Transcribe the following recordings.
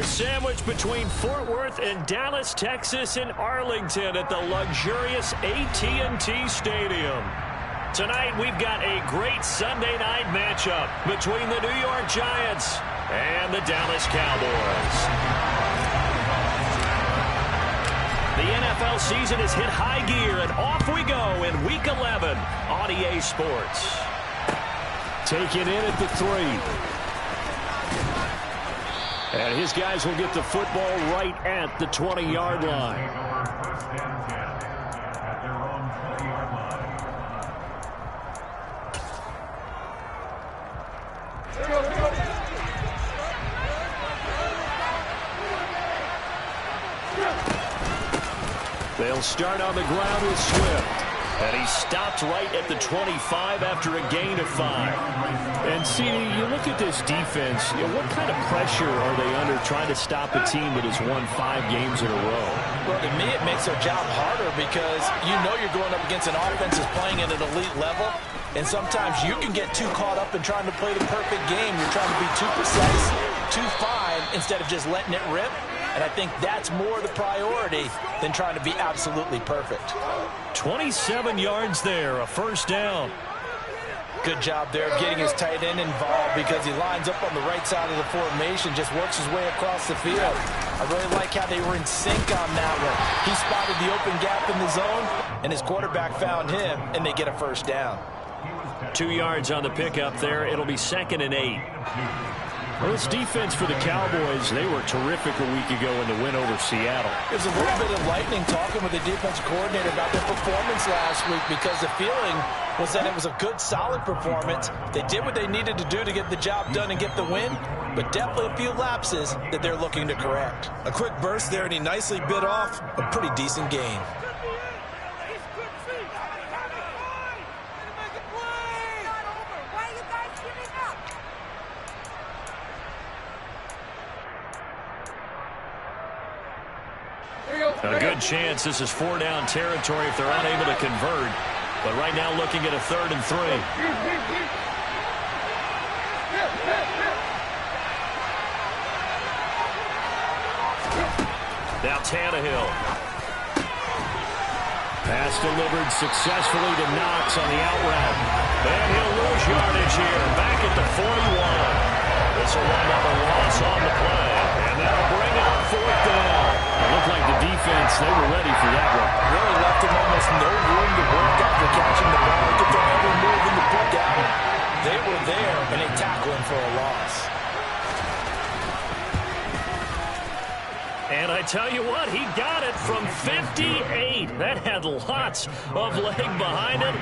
Sandwiched between Fort Worth and Dallas, Texas, and Arlington at the luxurious AT&T Stadium. Tonight, we've got a great Sunday night matchup between the New York Giants and the Dallas Cowboys. The NFL season has hit high gear, and off we go in Week 11 on EA Sports. Take it in at the 3. And his guys will get the football right at the 20-yard line. They'll start on the ground with Swift. And he stopped right at the 25 after a gain of 5. And, CD, you look at this defense, what kind of pressure are they under trying to stop a team that has won 5 games in a row? Well, to me, it makes their job harder because you know you're going up against an offense that's playing at an elite level. And sometimes you can get too caught up in trying to play the perfect game. You're trying to be too precise, too fine, instead of just letting it rip. And I think that's more the priority than trying to be absolutely perfect. 27 yards there, a first down. Good job there of getting his tight end involved because he lines up on the right side of the formation, just works his way across the field. I really like how they were in sync on that one. He spotted the open gap in the zone, and his quarterback found him, and they get a first down. 2 yards on the pickup there. It'll be 2nd and 8. Well, this defense for the Cowboys, they were terrific a week ago in the win over Seattle. There's a little bit of lightning talking with the defensive coordinator about their performance last week because the feeling was that it was a good, solid performance. They did what they needed to do to get the job done and get the win, but definitely a few lapses that they're looking to correct. A quick burst there, and he nicely bit off a pretty decent gain. A good chance this is 4-down territory if they're unable to convert. But right now looking at a 3rd and 3. Now Tannehill. Pass delivered successfully to Knox on the out route. And he'll lose yardage here. Back at the 41. This will wind up a loss on the play. And that'll bring up 4th down. It looked like the defense, they were ready for that one. Really left him almost no room to work after catching the ball. Look at their every move in the book out. They were there, and they tackled him for a loss. And I tell you what, he got it from 58. That had lots of leg behind it.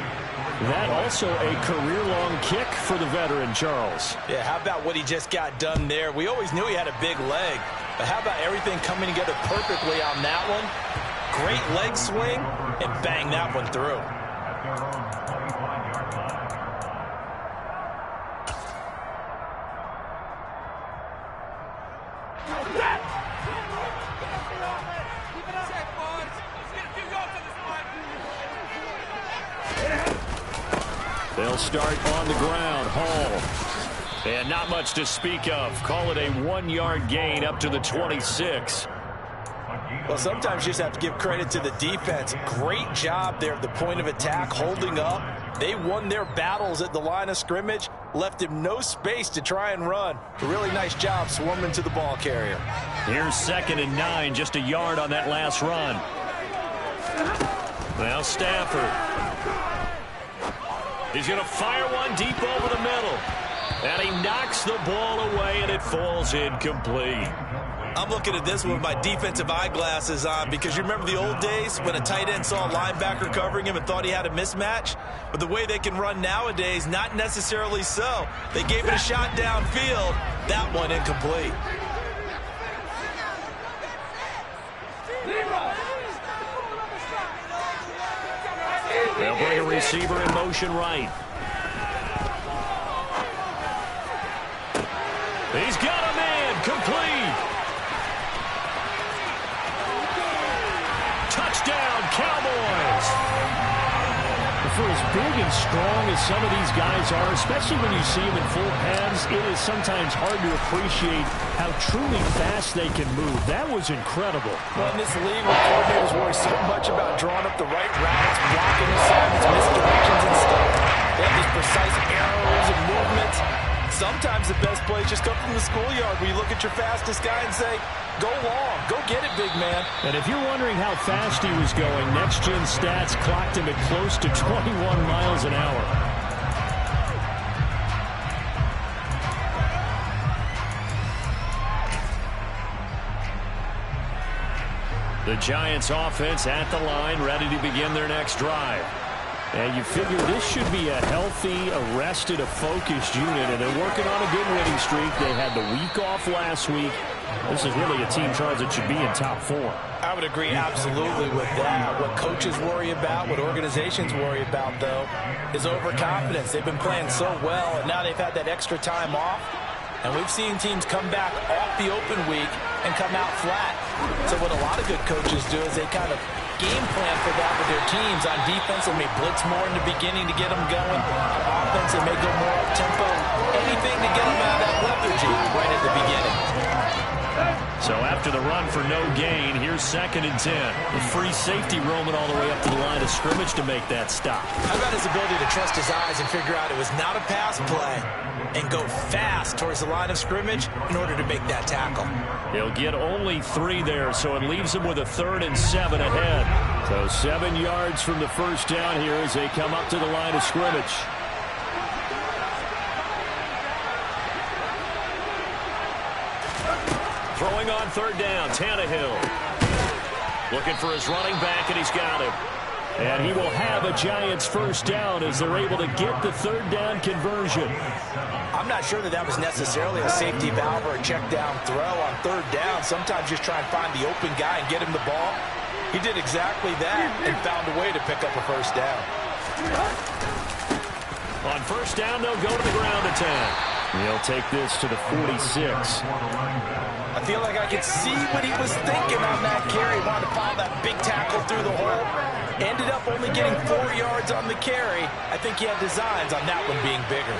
That also a career-long kick for the veteran, Charles. Yeah, how about what he just got done there? We always knew he had a big leg, but how about everything coming together perfectly on that one? Great leg swing, and bang that one through. They'll start on the ground. Hall. And not much to speak of. Call it a 1-yard gain up to the 26. Well, sometimes you just have to give credit to the defense. Great job there at the point of attack, holding up. They won their battles at the line of scrimmage, left him no space to try and run. A really nice job swarming to the ball carrier. Here's 2nd and 9, just a yard on that last run. Now Stafford. He's going to fire one deep over the middle. And he knocks the ball away, and it falls incomplete. I'm looking at this with my defensive eyeglasses on because you remember the old days when a tight end saw a linebacker covering him and thought he had a mismatch? But the way they can run nowadays, not necessarily so. They gave it a shot downfield. That one incomplete. They'll bring a receiver in motion right. He's got a man, complete. Touchdown, Cowboys. For as big and strong as some of these guys are, especially when you see them in full pads, it is sometimes hard to appreciate how truly fast they can move. That was incredible. Well, in this league, where coordinators worry so much about drawing up the right routes, blocking assignments, misdirections, and stuff, they have these precise arrows and movements. Sometimes the best plays just come from the schoolyard where you look at your fastest guy and say, go long, go get it, big man. And if you're wondering how fast he was going, next-gen stats clocked him at close to 21 miles an hour. The Giants offense at the line, ready to begin their next drive. And you figure this should be a healthy, arrested, a focused unit, and they're working on a good winning streak. They had the week off last week. This is really a team, Charles, that should be in top 4. I would agree absolutely with that. What coaches worry about, what organizations worry about, though, is overconfidence. They've been playing so well, and now they've had that extra time off. And we've seen teams come back off the open week and come out flat. So what a lot of good coaches do is they kind of game plan for that with their teams. On defense, they may blitz more in the beginning to get them going. On offense, they may go more up-tempo. Anything to get them out of that lethargy right at the beginning. So after the run for no gain, here's 2nd and 10. The free safety roaming all the way up to the line of scrimmage to make that stop. How about his ability to trust his eyes and figure out it was not a pass play and go fast towards the line of scrimmage in order to make that tackle? He'll get only 3 there, so it leaves him with a 3rd and 7 ahead. So 7 yards from the first down here as they come up to the line of scrimmage. Throwing on 3rd down, Tannehill. Looking for his running back, and he's got him. And he will have a Giants first down as they're able to get the 3rd down conversion. I'm not sure that was necessarily a safety valve or a check down throw on 3rd down. Sometimes just try and find the open guy and get him the ball. He did exactly that and found a way to pick up a first down. On first down, they'll go to the ground attack. He'll take this to the 46. I feel like I could see what he was thinking on that carry. Wanted to follow that big tackle through the hole. Ended up only getting 4 yards on the carry. I think he had designs on that one being bigger.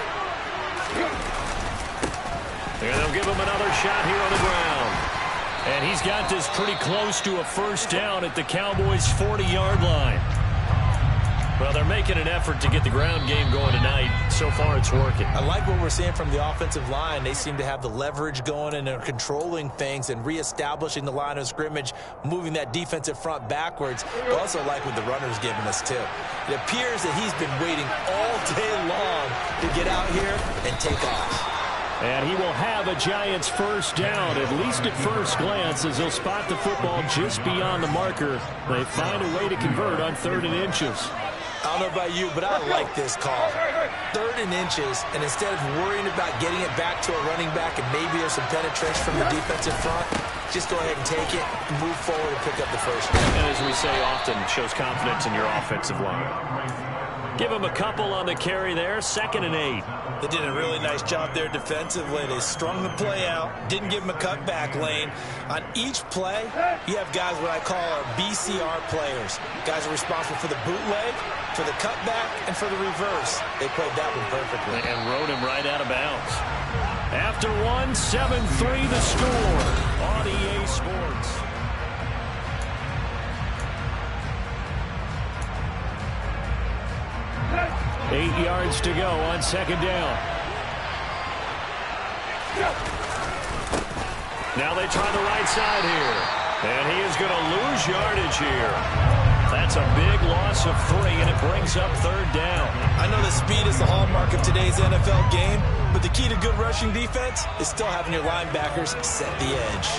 And they'll give him another shot here on the ground. And he's got this pretty close to a first down at the Cowboys' 40-yard line. Well, they're making an effort to get the ground game going tonight. So far, it's working. I like what we're seeing from the offensive line. They seem to have the leverage going and they're controlling things and reestablishing the line of scrimmage, moving that defensive front backwards. I also like what the runner's giving us, too. It appears that he's been waiting all day long to get out here and take off. And he will have a Giants first down, at least at first glance, as he'll spot the football just beyond the marker. They find a way to convert on 3rd and inches. I don't know about you, but I like this call. 3rd and inches, and instead of worrying about getting it back to a running back and maybe there's some penetration from the defensive front, just go ahead and take it, move forward, and pick up the first down. And as we say often, shows confidence in your offensive line. Give him a couple on the carry there, 2nd and 8. They did a really nice job there defensively. They strung the play out, didn't give him a cutback lane. On each play, you have guys what I call our BCR players. Guys are responsible for the bootleg, for the cutback, and for the reverse. They played that one perfectly. And rode him right out of bounds. After one, 7-3 the score on EA Sports. Eight yards to go on 2nd down. Now they try the right side here. And he is going to lose yardage here. That's a big loss of 3, and it brings up 3rd down. I know that speed is the hallmark of today's NFL game, but the key to good rushing defense is still having your linebackers set the edge.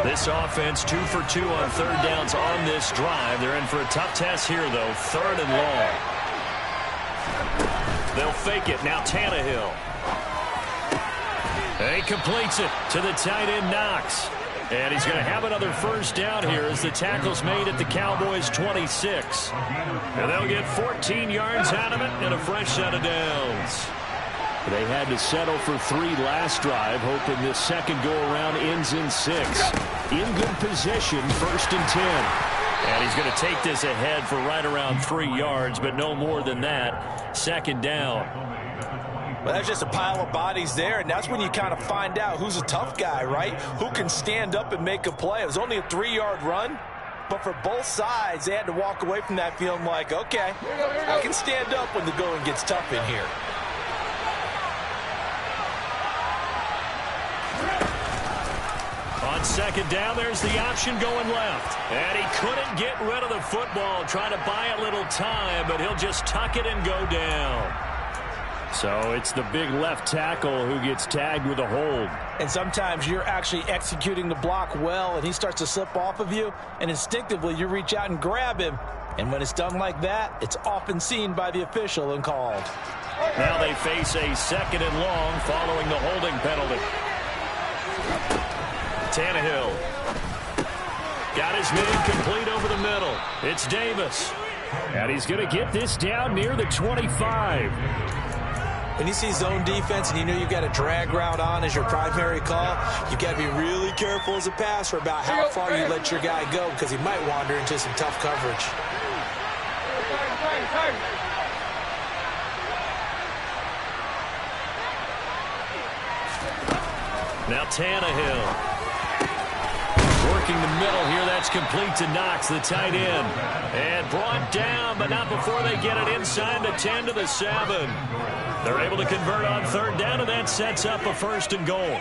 This offense 2 for 2 on 3rd downs on this drive. They're in for a tough test here, though. 3rd and long. They'll fake it. Now Tannehill. And he completes it to the tight end, Knox. And he's going to have another first down here as the tackle's made at the Cowboys' 26. And they'll get 14 yards out of it and a fresh set of downs. They had to settle for 3 last drive, hoping this second go-around ends in 6. In good position, 1st and 10. And he's going to take this ahead for right around 3 yards, but no more than that. Second down. Well, that's just a pile of bodies there, and that's when you kind of find out who's a tough guy, right? Who can stand up and make a play. It was only a 3-yard run, but for both sides, they had to walk away from that feeling like, okay, I can stand up when the going gets tough in here. On second down, there's the option going left. And he couldn't get rid of the football, trying to buy a little time, but he'll just tuck it and go down. So it's the big left tackle who gets tagged with a hold. And sometimes you're actually executing the block well, and he starts to slip off of you, and instinctively you reach out and grab him. And when it's done like that, it's often seen by the official and called. Now they face a second and long following the holding penalty. Tannehill got his man complete over the middle. It's Davis. And he's going to get this down near the 25. When you see zone defense and you know you've got a drag route on as your primary call, you've got to be really careful as a passer about how far you let your guy go because he might wander into some tough coverage. Now Tannehill. Working the middle here, that's complete to Knox, the tight end. And brought down, but not before they get it inside the 10 to the 7. They're able to convert on third down, and that sets up a first and goal.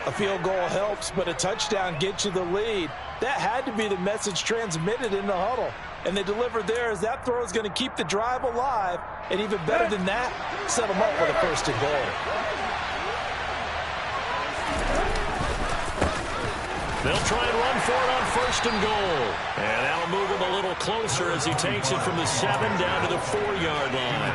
A field goal helps, but a touchdown gets you the lead. That had to be the message transmitted in the huddle. And they delivered there as that throw is going to keep the drive alive. And even better than that, set them up with a first and goal. They'll try and run for it on first and goal. And that'll move him a little closer as he takes it from the 7 down to the 4-yard line.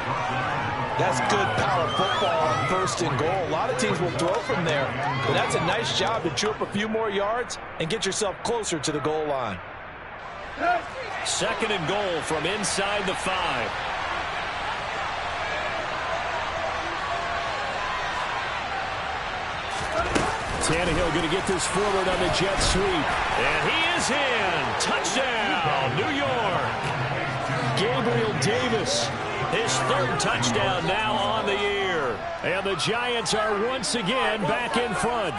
That's good power football on first and goal. A lot of teams will throw from there. But that's a nice job to chew up a few more yards and get yourself closer to the goal line. Second and goal from inside the 5. Tannehill going to get this forward on the jet sweep. And he is in. Touchdown, New York. Gabriel Davis, his third touchdown now on the year. And the Giants are once again back in front.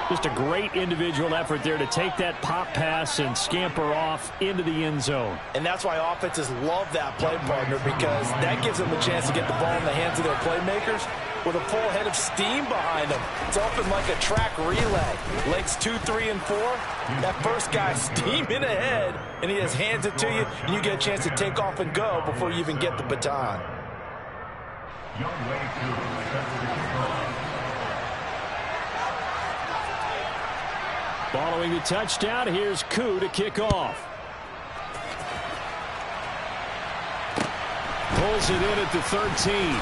Just a great individual effort there to take that pop pass and scamper off into the end zone. And that's why offenses love that play partner, because that gives them a chance to get the ball in the hands of their playmakers with a full head of steam behind them. It's often like a track relay. Legs 2, 3, and 4. That first guy steaming ahead, and he just hands it to you, and you get a chance to take off and go before you even get the baton. Following the touchdown, here's Koo to kick off. Pulls it in at the 13.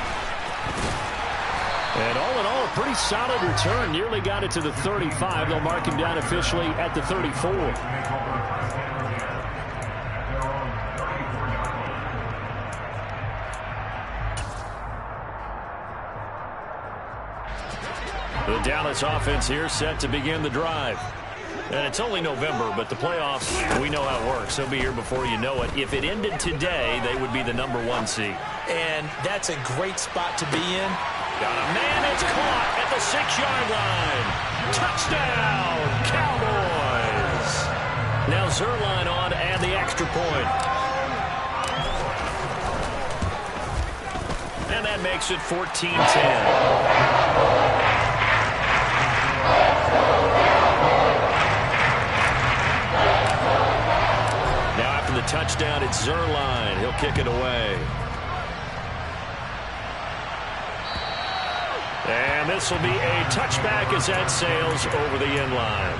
And all in all, a pretty solid return. Nearly got it to the 35. They'll mark him down officially at the 34. The Dallas offense here set to begin the drive. And it's only November, but the playoffs, we know how it works. They'll be here before you know it. If it ended today, they would be the #1 seed. And that's a great spot to be in. Got a man, it's caught at the 6-yard line. Touchdown, Cowboys. Now Zerline on to add the extra point. And that makes it 14-10. The touchdown, it's Zerline. He'll kick it away. And this will be a touchback as that sails over the end line.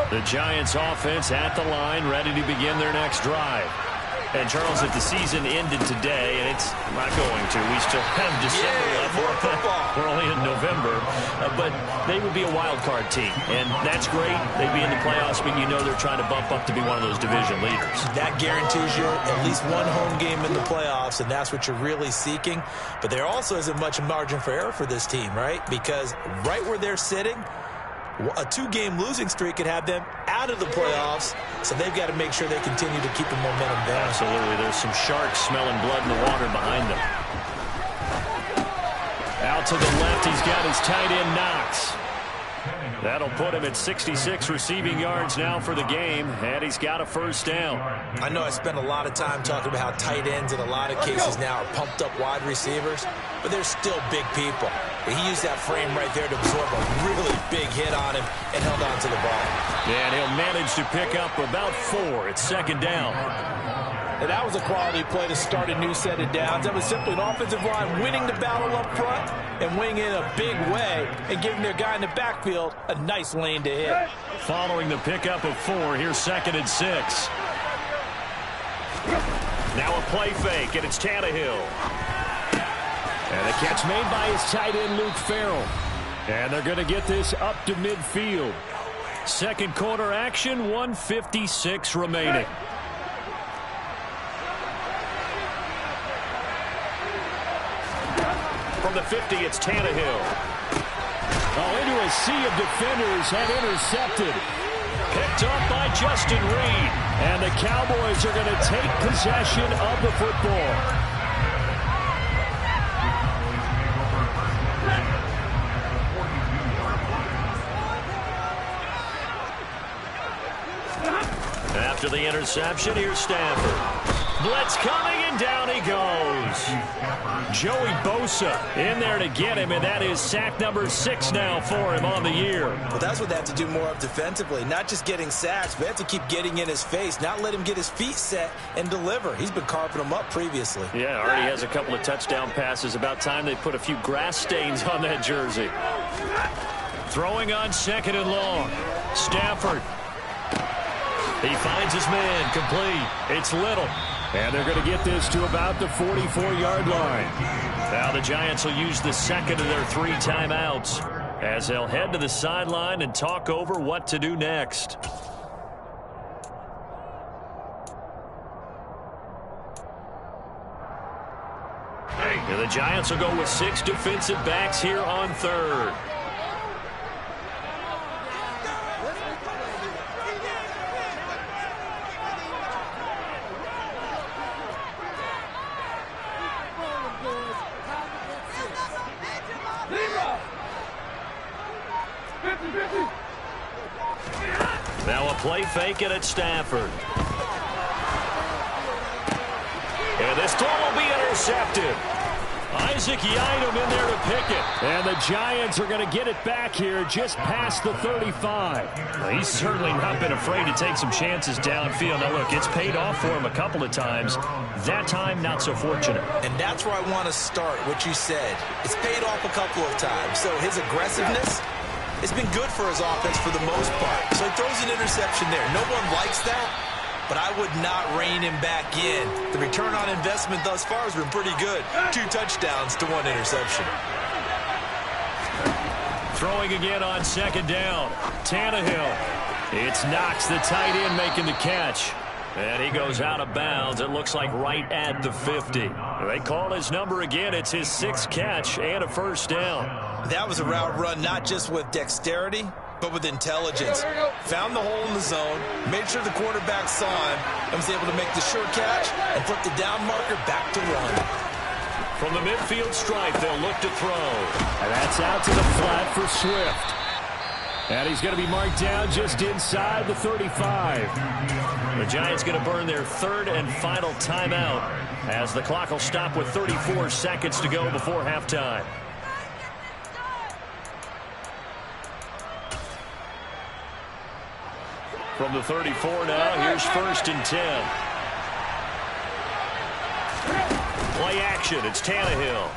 The Giants offense at the line, ready to begin their next drive. And, Charles, if the season ended today, and it's not going to, we still have December left. More football. We're only in November. But they would be a wild card team, and that's great. They'd be in the playoffs, but you know they're trying to bump up to be one of those division leaders. That guarantees you at least one home game in the playoffs, and that's what you're really seeking. But there also isn't much margin for error for this team, right? Because right where they're sitting, a 2-game losing streak could have them out of the playoffs, so they've got to make sure they continue to keep the momentum down. Absolutely. There's some sharks smelling blood in the water behind them. Out to the left, he's got his tight end Knox. That'll put him at 66 receiving yards now for the game, and he's got a first down. I know I spent a lot of time talking about how tight ends in a lot of cases now are pumped up wide receivers, but they're still big people. He used that frame right there to absorb a really big hit on him and held on to the ball. Yeah, and he'll manage to pick up about 4. It's second down. And that was a quality play to start a new set of downs. That was simply an offensive line winning the battle up front and winning in a big way and giving their guy in the backfield a nice lane to hit. Following the pickup of 4, here's 2nd and 6. Now a play fake, and it's Tannehill. And the catch made by his tight end, Luke Farrell. And they're going to get this up to midfield. Second quarter action, 1:56 remaining. From the 50, it's Tannehill. Oh, into a sea of defenders and intercepted. Picked up by Justin Reed. And the Cowboys are going to take possession of the football. After the interception, here's Stafford. Blitz coming, and down he goes. Joey Bosa in there to get him, and that is sack number 6 now for him on the year. Well, that's what they have to do more of defensively. Not just getting sacks, but they have to keep getting in his face, not let him get his feet set and deliver. He's been carving them up previously. Yeah, already has a couple of touchdown passes. About time they put a few grass stains on that jersey. Throwing on 2nd and long. Stafford. He finds his man, complete. It's Little. And they're going to get this to about the 44-yard line. Now the Giants will use the second of their 3 timeouts as they'll head to the sideline and talk over what to do next. And the Giants will go with 6 defensive backs here on 3rd. Now a play fake it at Stafford. And this throw will be intercepted. Isaac Yiadom in there to pick it. And the Giants are going to get it back here just past the 35. Well, he's certainly not been afraid to take some chances downfield. Now, look, it's paid off for him a couple of times. That time, not so fortunate. And that's where I want to start, what you said. It's paid off a couple of times. So his aggressiveness, it's been good for his offense for the most part. So he throws an interception there. No one likes that, but I would not rein him back in. The return on investment thus far has been pretty good. 2 touchdowns to 1 interception. Throwing again on 2nd down. Tannehill. It's Knox, the tight end, making the catch. And he goes out of bounds. It looks like right at the 50. They call his number again. It's his 6th catch and a first down. That was a route run not just with dexterity, but with intelligence. Found the hole in the zone, made sure the quarterback saw him, and was able to make the sure catch and flip the down marker back to 1. From the midfield stripe, they'll look to throw. And that's out to the flat for Swift. And he's going to be marked down just inside the 35. The Giants going to burn their 3rd and final timeout as the clock will stop with 34 seconds to go before halftime. From the 34 now, here's 1st and 10. Play action, it's Tannehill.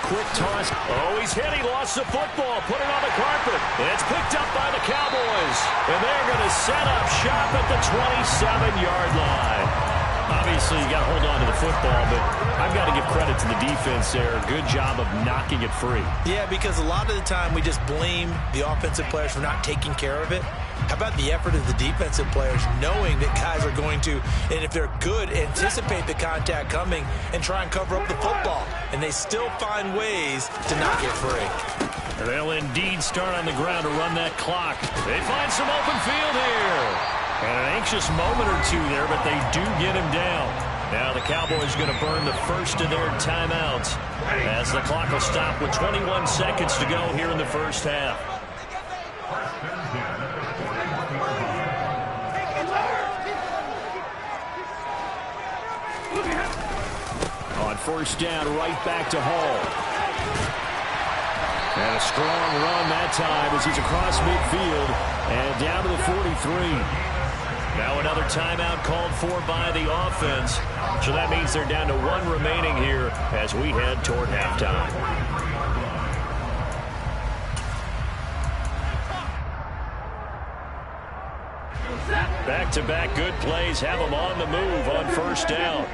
Quick toss. Oh, he's hit. He lost the football. Put it on the carpet. And it's picked up by the Cowboys. And they're going to set up shop at the 27-yard line. Obviously, you got to hold on to the football, but I've got to give credit to the defense there. Good job of knocking it free. Yeah, because a lot of the time we just blame the offensive players for not taking care of it. How about the effort of the defensive players knowing that guys are going to, and if they're good, anticipate the contact coming and try and cover up the football. And they still find ways to not get free. They'll indeed start on the ground to run that clock. They find some open field here. And an anxious moment or two there, but they do get him down. Now the Cowboys going to burn the first of their timeouts as the clock will stop with 21 seconds to go here in the first half. On first down, right back to Hall. And a strong run that time as he's across midfield and down to the 43. Now another timeout called for by the offense. So that means they're down to one remaining here as we head toward halftime. Back-to-back good plays have them on the move on first down.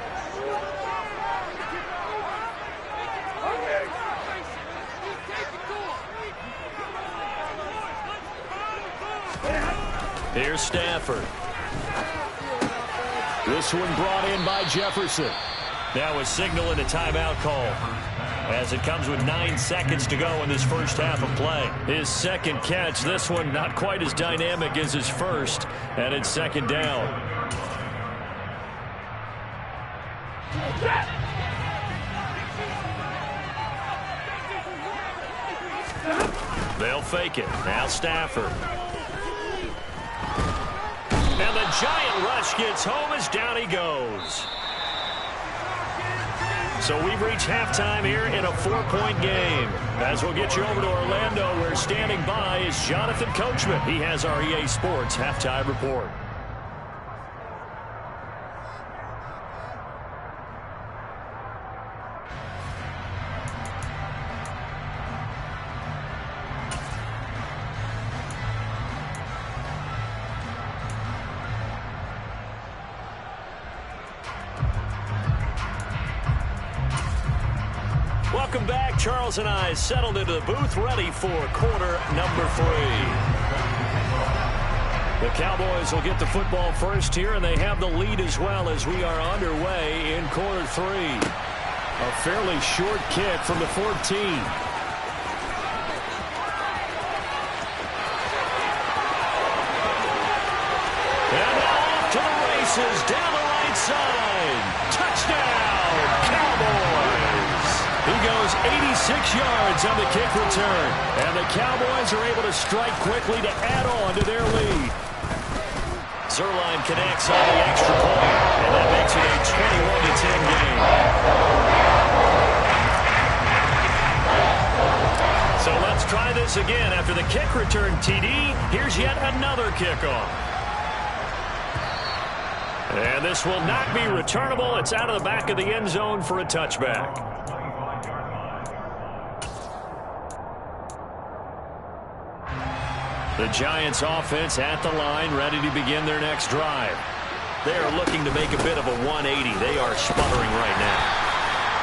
Here's Stafford. This one brought in by Jefferson. Now a signal and a timeout call as it comes with 9 seconds to go in this first half of play. His second catch, this one not quite as dynamic as his first, and it's second down. They'll fake it. Now Stafford. And the giant rush gets home as down he goes. So we've reached halftime here in a 4-point game. As we'll get you over to Orlando, where standing by is Jonathan Coachman. He has our EA Sports halftime report. Welcome back. Charles and I settled into the booth, ready for quarter number 3. The Cowboys will get the football first here, and they have the lead as well as we are underway in quarter 3. A fairly short kick from the 14. And now off to the races, down the right side. Touchdown, Cowboys! He goes 86 yards on the kick return. And the Cowboys are able to strike quickly to add on to their lead. Zerline connects on the extra point, and that makes it a 21-10 game. So let's try this again. After the kick return TD, here's yet another kickoff. And this will not be returnable. It's out of the back of the end zone for a touchback. The Giants offense at the line, ready to begin their next drive. They are looking to make a bit of a 180. They are sputtering right now.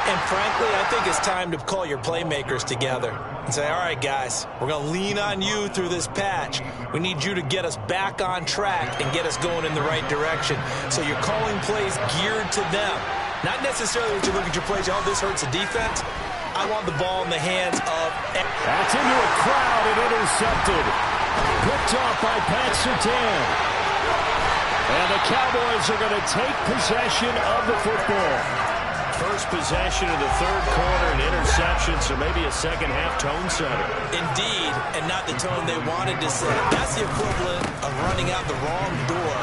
And frankly, I think it's time to call your playmakers together and say, all right, guys, we're going to lean on you through this patch. We need you to get us back on track and get us going in the right direction. So you're calling plays geared to them. Not necessarily that you look at your plays, oh, this hurts the defense. I want the ball in the hands of... That's into a crowd and intercepted. Picked off by Pat Surtain. And the Cowboys are going to take possession of the football. First possession of the third quarter, an interception, so maybe a second-half tone setter. Indeed, and not the tone they wanted to set. That's the equivalent of running out the wrong door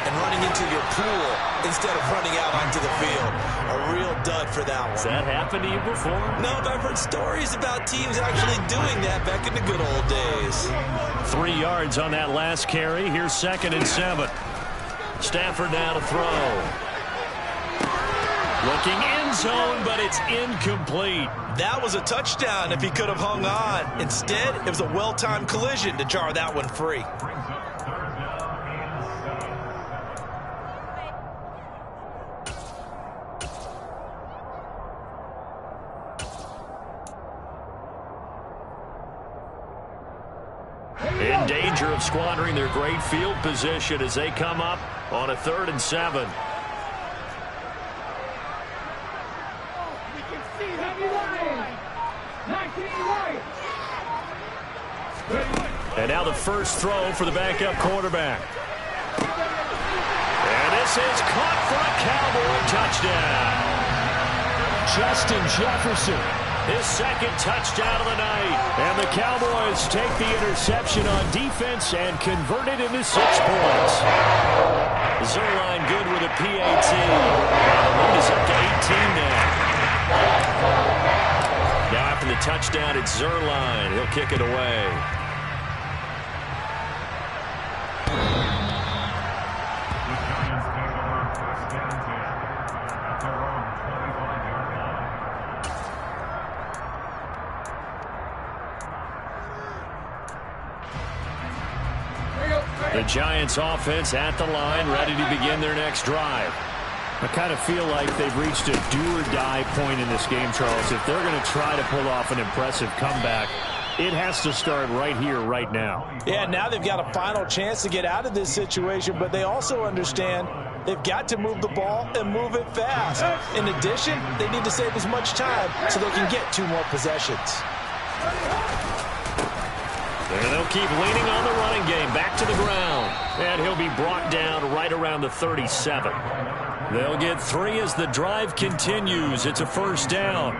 and running into your pool instead of running out onto the field. A real dud for that one. Has that happened to you before? No, but I've heard stories about teams actually doing that back in the good old days. 3 yards on that last carry. Here's 2nd and 7. Stafford now to throw. Looking end zone, but it's incomplete. That was a touchdown if he could have hung on. Instead, it was a well-timed collision to jar that one free. In danger of squandering their great field position as they come up on a 3rd and 7. And now the first throw for the backup quarterback. And this is caught for a Cowboy touchdown. Justin Jefferson, his second touchdown of the night. And the Cowboys take the interception on defense and convert it into 6 points. Zerline good with a PAT. And the lead is up to 18 now. Now after the touchdown, it's Zerline. He'll kick it away. The Giants offense at the line, ready to begin their next drive. I kind of feel like they've reached a do-or-die point in this game, Charles. If they're going to try to pull off an impressive comeback, it has to start right here, right now. Yeah, now they've got a final chance to get out of this situation, but they also understand they've got to move the ball and move it fast. In addition, they need to save as much time so they can get 2 more possessions. And they'll keep leaning on the running game. Back to the ground. And he'll be brought down right around the 37. They'll get 3 as the drive continues. It's a first down.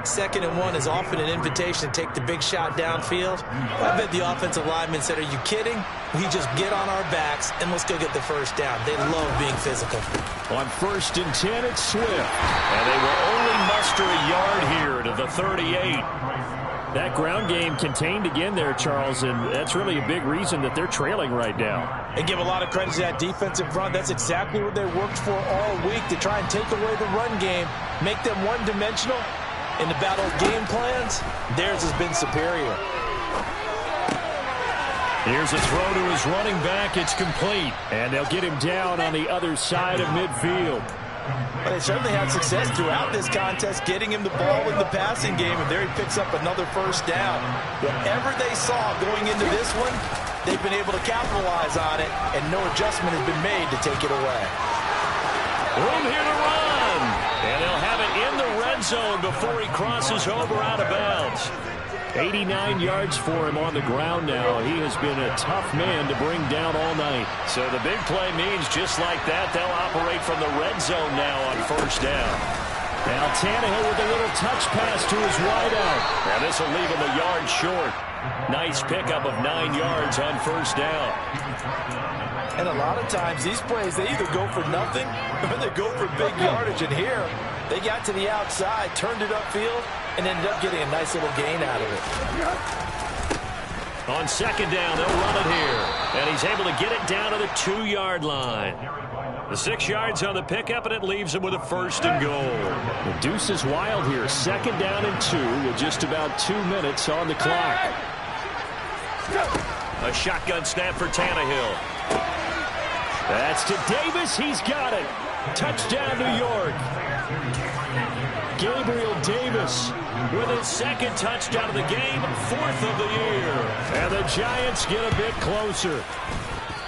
2nd and 1 is often an invitation to take the big shot downfield. I bet the offensive lineman said, "Are you kidding? We just get on our backs and let's go get the first down." They love being physical. On 1st and 10, it's Swift. And they will only muster a yard here to the 38. That ground game contained again there, Charles, and that's really a big reason that they're trailing right now. And give a lot of credit to that defensive front. That's exactly what they worked for all week, to try and take away the run game, make them one-dimensional. In the battle of game plans, theirs has been superior. Here's a throw to his running back. It's complete. And they'll get him down on the other side of midfield. But they certainly had success throughout this contest, getting him the ball in the passing game, and there he picks up another first down. Whatever they saw going into this one, they've been able to capitalize on it, and no adjustment has been made to take it away. Room here to run. And they'll have it in the red zone before he crosses over out of bounds. 89 yards for him on the ground now. He has been a tough man to bring down all night. So the big play means just like that, they'll operate from the red zone now on first down. Now Tannehill with a little touch pass to his wideout. And this will leave him a yard short. Nice pickup of 9 yards on first down. And a lot of times these plays, they either go for nothing or they go for big yardage. And here, they got to the outside, turned it upfield, and ended up getting a nice little gain out of it. On 2nd down, they'll run it here. And he's able to get it down to the 2-yard line. The 6 yards on the pickup, and it leaves him with a 1st and goal. The deuce is wild here. 2nd down and 2 with just about 2 minutes on the clock. A shotgun snap for Tannehill. That's to Davis. He's got it. Touchdown, New York. Gabriel Davis with his 2nd touchdown of the game, 4th of the year. And the Giants get a bit closer.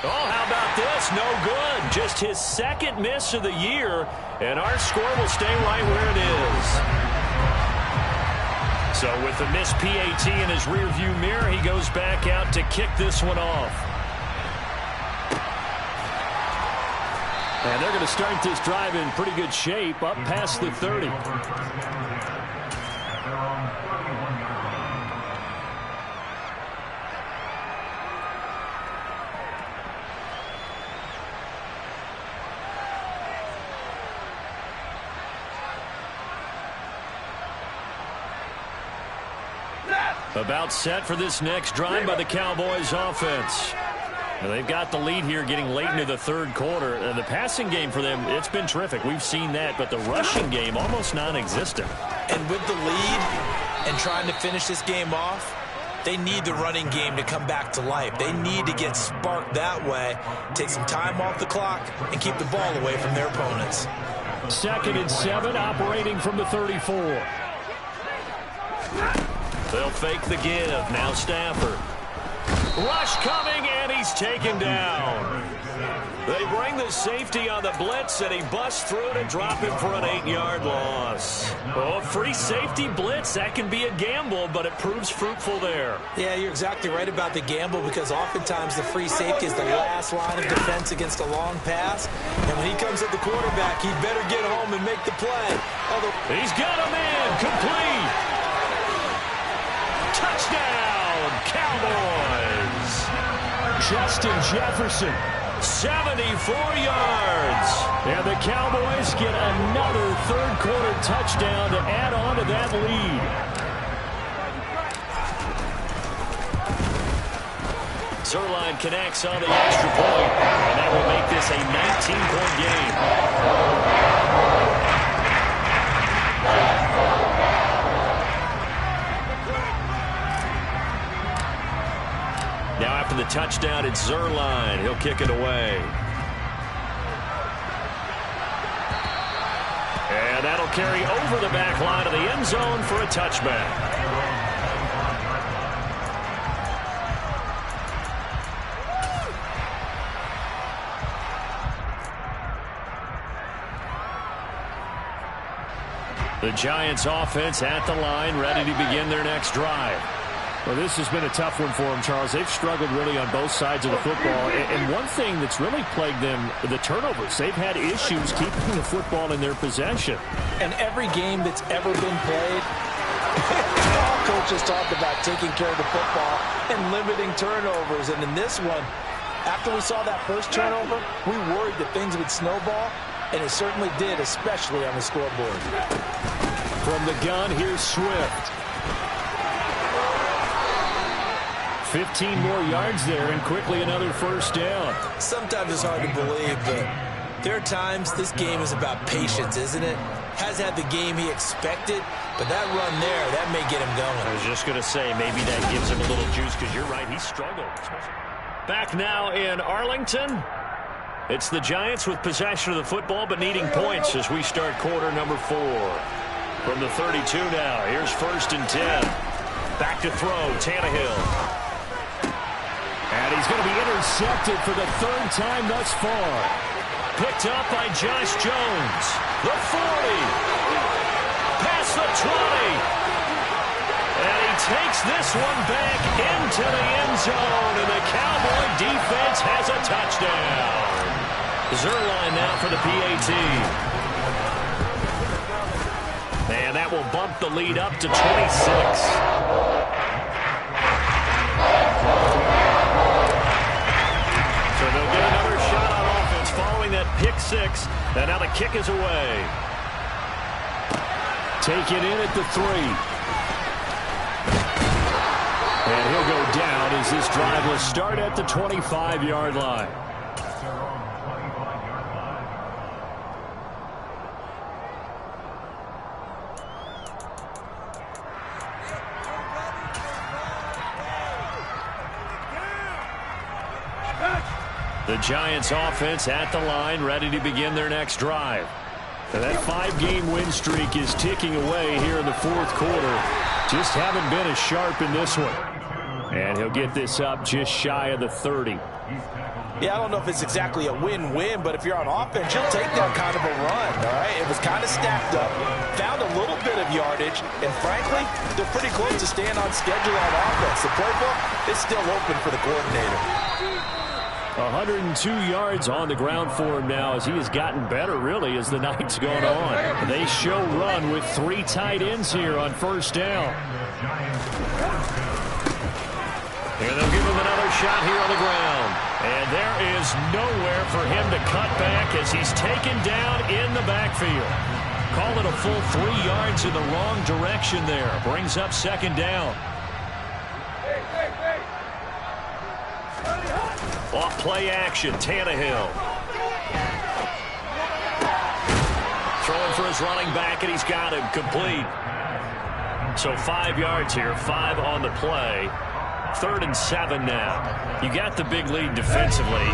Oh, how about this? No good. Just his 2nd miss of the year, and our score will stay right where it is. So with the missed PAT in his rearview mirror, he goes back out to kick this one off. And they're going to start this drive in pretty good shape, up past the 30. About set for this next drive by the Cowboys offense. They've got the lead here getting late into the third quarter. The passing game for them, it's been terrific. We've seen that, but the rushing game almost non-existent. And with the lead and trying to finish this game off, they need the running game to come back to life. They need to get sparked that way, take some time off the clock, and keep the ball away from their opponents. 2nd and 7, operating from the 34. They'll fake the give. Now Stafford. Rush coming, and he's taken down. They bring the safety on the blitz, and he busts through to drop him for an 8-yard loss. Oh, free safety blitz, that can be a gamble, but it proves fruitful there. Yeah, you're exactly right about the gamble, because oftentimes the free safety is the last line of defense against a long pass. And when he comes at the quarterback, he better get home and make the play. He's got a man, complete. Touchdown, Cowboys. Justin Jefferson. 74 yards. And the Cowboys get another third-quarter touchdown to add on to that lead. Zerline connects on the extra point, and that will make this a 19-point game. Now after the touchdown, it's Zerline. He'll kick it away. And that'll carry over the back line of the end zone for a touchback. The Giants offense at the line, ready to begin their next drive. Well, this has been a tough one for them, Charles. They've struggled really on both sides of the football. And one thing that's really plagued them, the turnovers. They've had issues keeping the football in their possession. And every game that's ever been played, all coaches talk about taking care of the football and limiting turnovers. And in this one, after we saw that first turnover, we worried that things would snowball, and it certainly did, especially on the scoreboard. From the gun, here's Swift. 15 more yards there, and quickly another first down. Sometimes it's hard to believe, but there are times this game is about patience, isn't it? Has had the game he expected, but that run there, that may get him going. I was just going to say, maybe that gives him a little juice, because you're right, he struggled. Back now in Arlington. It's the Giants with possession of the football, but needing points as we start quarter number 4. From the 32 now, here's 1st and 10. Back to throw, Tannehill. And he's going to be intercepted for the 3rd time thus far. Picked up by Josh Jones. The 40. Past the 20. And he takes this one back into the end zone. And the Cowboy defense has a touchdown. Zerline now for the PAT. And that will bump the lead up to 26. So they'll get another shot on offense following that pick 6. And now the kick is away. Take it in at the 3. And he'll go down as this drive will start at the 25-yard line. The Giants offense at the line, ready to begin their next drive. And that 5-game win streak is ticking away here in the 4th quarter. Just haven't been as sharp in this one. And he'll get this up just shy of the 30. Yeah, I don't know if it's exactly a win-win, but if you're on offense, you'll take that kind of a run, all right? It was kind of stacked up, found a little bit of yardage, and frankly, they're pretty close to staying on schedule on offense. The playbook is still open for the coordinator. 102 yards on the ground for him now as he has gotten better, really, as the night's gone on. They show run with 3 tight ends here on 1st down. And they'll give him another shot here on the ground. And there is nowhere for him to cut back as he's taken down in the backfield. Call it a full 3 yards in the wrong direction there. Brings up 2nd down. Off play action, Tannehill. Throwing for his running back, and he's got him complete. So 5 yards here, 5 on the play. 3rd and 7 now. You got the big lead defensively.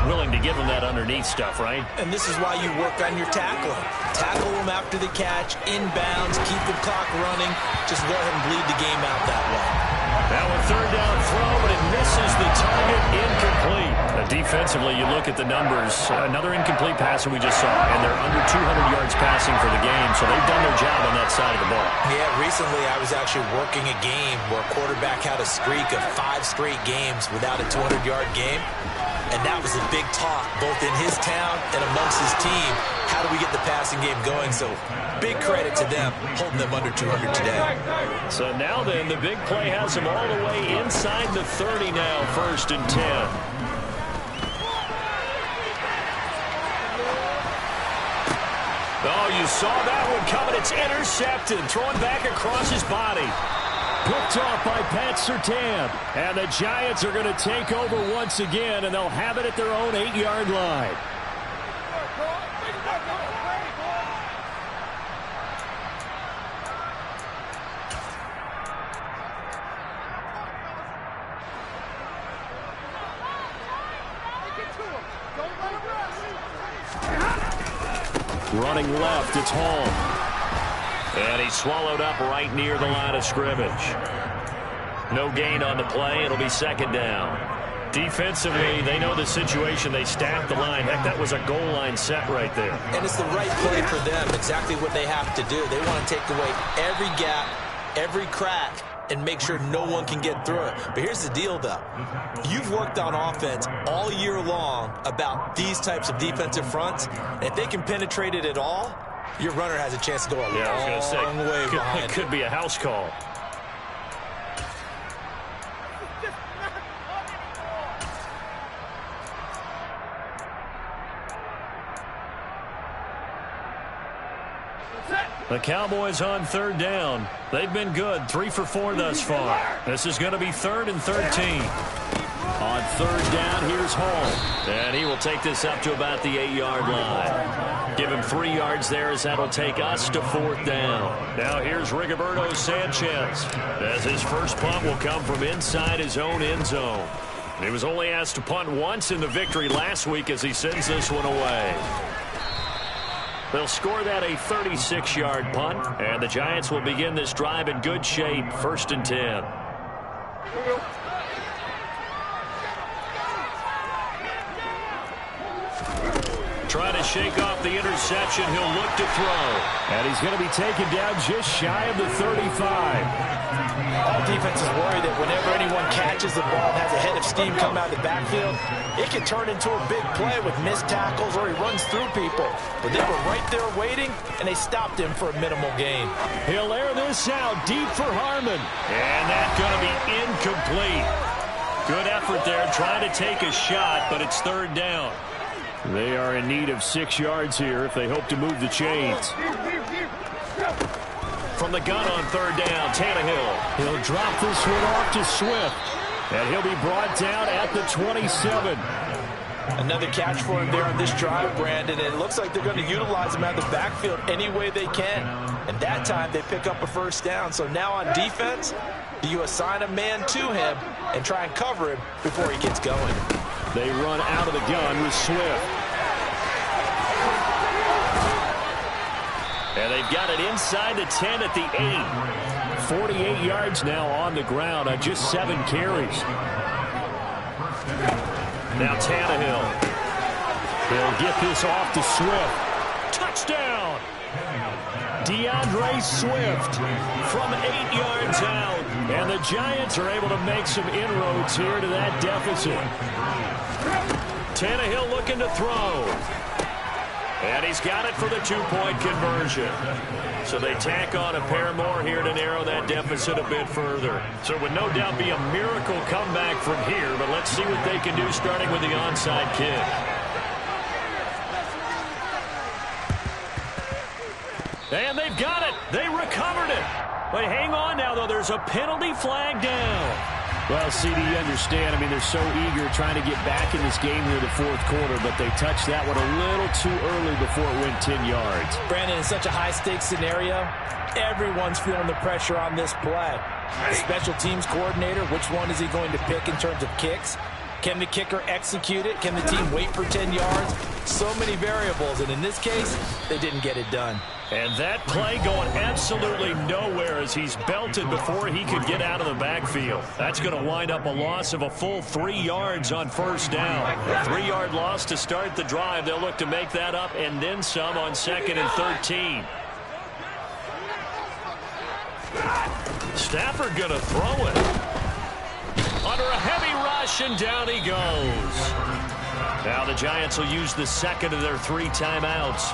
Willing to give him that underneath stuff, right? And this is why you work on your tackling. Tackle him after the catch, inbounds, keep the clock running. Just let him bleed the game out that way. Now a 3rd down throw, but it misses the target, incomplete. Defensively, you look at the numbers. Another incomplete passer we just saw, and they're under 200 yards passing for the game, so they've done their job on that side of the ball. Yeah, recently I was actually working a game where a quarterback had a streak of 5 straight games without a 200-yard game. And that was a big talk, both in his town and amongst his team. How do we get the passing game going? So big credit to them, holding them under 200 today. So now then, the big play has him all the way inside the 30 now, 1st and 10. Oh, you saw that one coming. It's intercepted, throwing back across his body. Picked off by Pat Surtain. And the Giants are going to take over once again, and they'll have it at their own 8-yard line. Running left, it's Hall. And he's swallowed up right near the line of scrimmage. No gain on the play. It'll be 2nd down. Defensively, they know the situation. They stacked the line. Heck, that was a goal line set right there. And it's the right play for them. Exactly what they have to do. They want to take away every gap, every crack, and make sure no one can get through it. But here's the deal, though. You've worked on offense all year long about these types of defensive fronts. And if they can penetrate it at all, your runner has a chance to go a long way behind. It could be a house call. The Cowboys on 3rd down. They've been good, 3 for 4 thus far. This is going to be 3rd and 13. On 3rd down, here's Hall. And he will take this up to about the 8-yard line. Give him 3 yards there as that'll take us to 4th down. Now here's Rigoberto Sanchez, as his first punt will come from inside his own end zone. He was only asked to punt once in the victory last week as he sends this one away. They'll score that a 36-yard punt, and the Giants will begin this drive in good shape, 1st and 10. Trying to shake off the interception. He'll look to throw. And he's going to be taken down just shy of the 35. All defenses worry that whenever anyone catches the ball and has a head of steam come out of the backfield, it can turn into a big play with missed tackles or he runs through people. But they were right there waiting, and they stopped him for a minimal gain. He'll air this out deep for Harmon. And that's going to be incomplete. Good effort there trying to take a shot, but it's 3rd down. They are in need of 6 yards here if they hope to move the chains. From the gun on 3rd down, Tannehill. He'll drop this one off to Swift. And he'll be brought down at the 27. Another catch for him there on this drive, Brandon. And it looks like they're going to utilize him out of the backfield any way they can. And that time they pick up a 1st down. So now on defense, you assign a man to him and try and cover him before he gets going. They run out of the gun with Swift. And they've got it inside the 10 at the 8. 48 yards now on the ground on just 7 carries. Now Tannehill. They'll get this off to Swift. Touchdown! DeAndre Swift from 8 yards out. And the Giants are able to make some inroads here to that deficit. Tannehill looking to throw. And he's got it for the 2-point conversion. So they tack on a pair more here to narrow that deficit a bit further. So it would no doubt be a miracle comeback from here, but let's see what they can do starting with the onside kick. And they've got it. They recovered it. But hang on now, though. There's a penalty flag down. Well, CD, you understand. I mean, they're so eager trying to get back in this game here in the fourth quarter, but they touched that one a little too early before it went 10 yards. Brandon, in such a high-stakes scenario, everyone's feeling the pressure on this play. The special teams coordinator, which one is he going to pick in terms of kicks? Can the kicker execute it? Can the team wait for 10 yards? So many variables, and in this case, they didn't get it done. And that play going absolutely nowhere as he's belted before he could get out of the backfield. That's going to wind up a loss of a full 3 yards on first down. A 3-yard loss to start the drive. They'll look to make that up and then some on 2nd and 13. Stafford going to throw it. Under a heavy rush, and down he goes. Now the Giants will use the second of their 3 timeouts,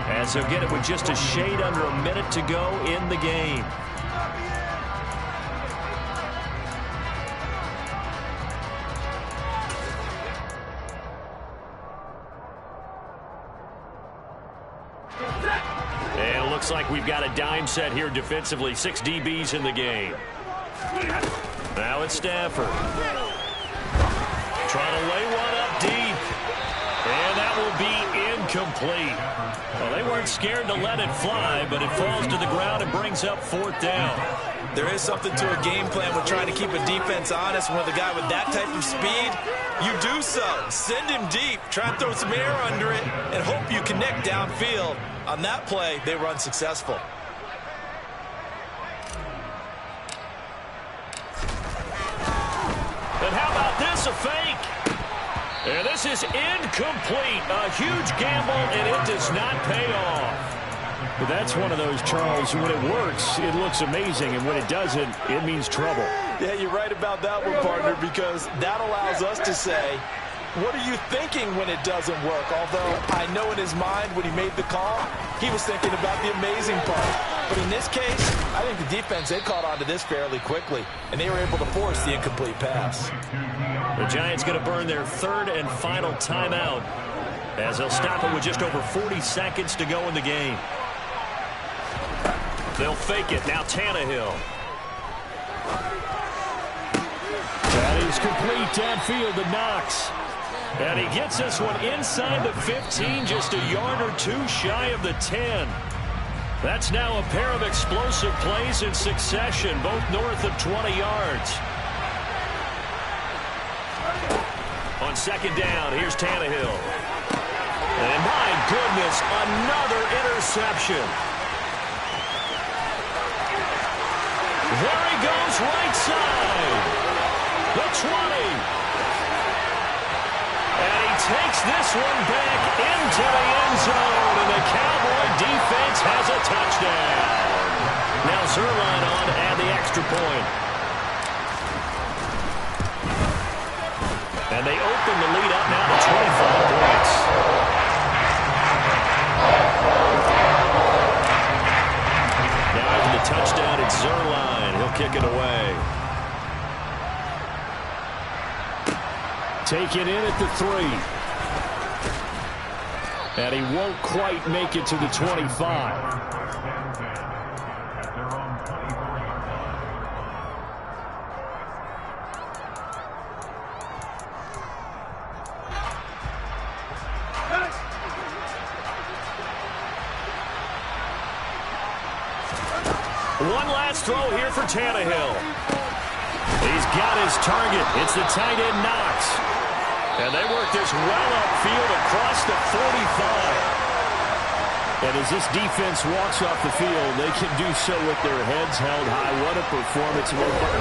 as they'll get it with just a shade under a minute to go in the game. And it looks like we've got a dime set here defensively. 6 DBs in the game. Now it's Stafford. Trying to lay one up deep. And that will be incomplete. Well, they weren't scared to let it fly, but it falls to the ground and brings up 4th down. There is something to a game plan with trying to keep a defense honest. When with a guy with that type of speed, you do so. Send him deep. Try and throw some air under it and hope you connect downfield. On that play, they were unsuccessful. And how about this, a fake? And this is incomplete. A huge gamble, and it does not pay off. But that's one of those, Charles, when it works, it looks amazing, and when it doesn't, it means trouble. Yeah, you're right about that one, partner, because that allows us to say, what are you thinking when it doesn't work? Although I know in his mind when he made the call, he was thinking about the amazing part. But in this case, I think the defense, they caught on to this fairly quickly, and they were able to force the incomplete pass. The Giants going to burn their 3rd and final timeout, as they'll stop it with just over 40 seconds to go in the game. They'll fake it. Now Tannehill. That is complete downfield to Knox. And he gets this one inside the 15, just a yard or 2 shy of the 10. That's now a pair of explosive plays in succession, both north of 20 yards. On 2nd down, here's Tannehill. And my goodness, another interception. There he goes, right side. The 20. And he takes this one back into the end zone, and the Cowboy defense has a touchdown. Now Zerline on to add the extra point. And they open the lead up now to 25 points. Now after the touchdown, it's Zerline. He'll kick it away. Taken in at the 3. And he won't quite make it to the 25. One last throw here for Tannehill. He's got his target. It's the tight end Knox. And they work this well upfield across the 45. And as this defense walks off the field, they can do so with their heads held high. What a performance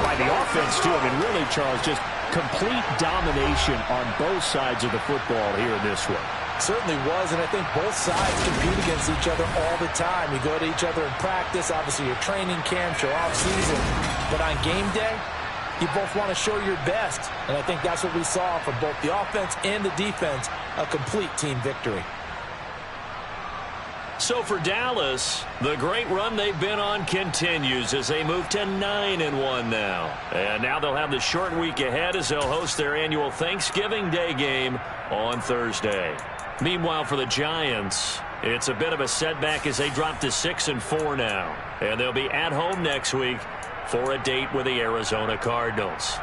by the offense, too. I mean, really, Charles, just complete domination on both sides of the football here in this one. Certainly was, and I think both sides compete against each other all the time. You go to each other in practice, obviously your training camps, your off-season. But on game day, you both want to show your best. And I think that's what we saw from both the offense and the defense, a complete team victory. So for Dallas, the great run they've been on continues as they move to 9-1 now. And now they'll have the short week ahead as they'll host their annual Thanksgiving Day game on Thursday. Meanwhile, for the Giants, it's a bit of a setback as they drop to 6-4 now. And they'll be at home next week for a date with the Arizona Cardinals.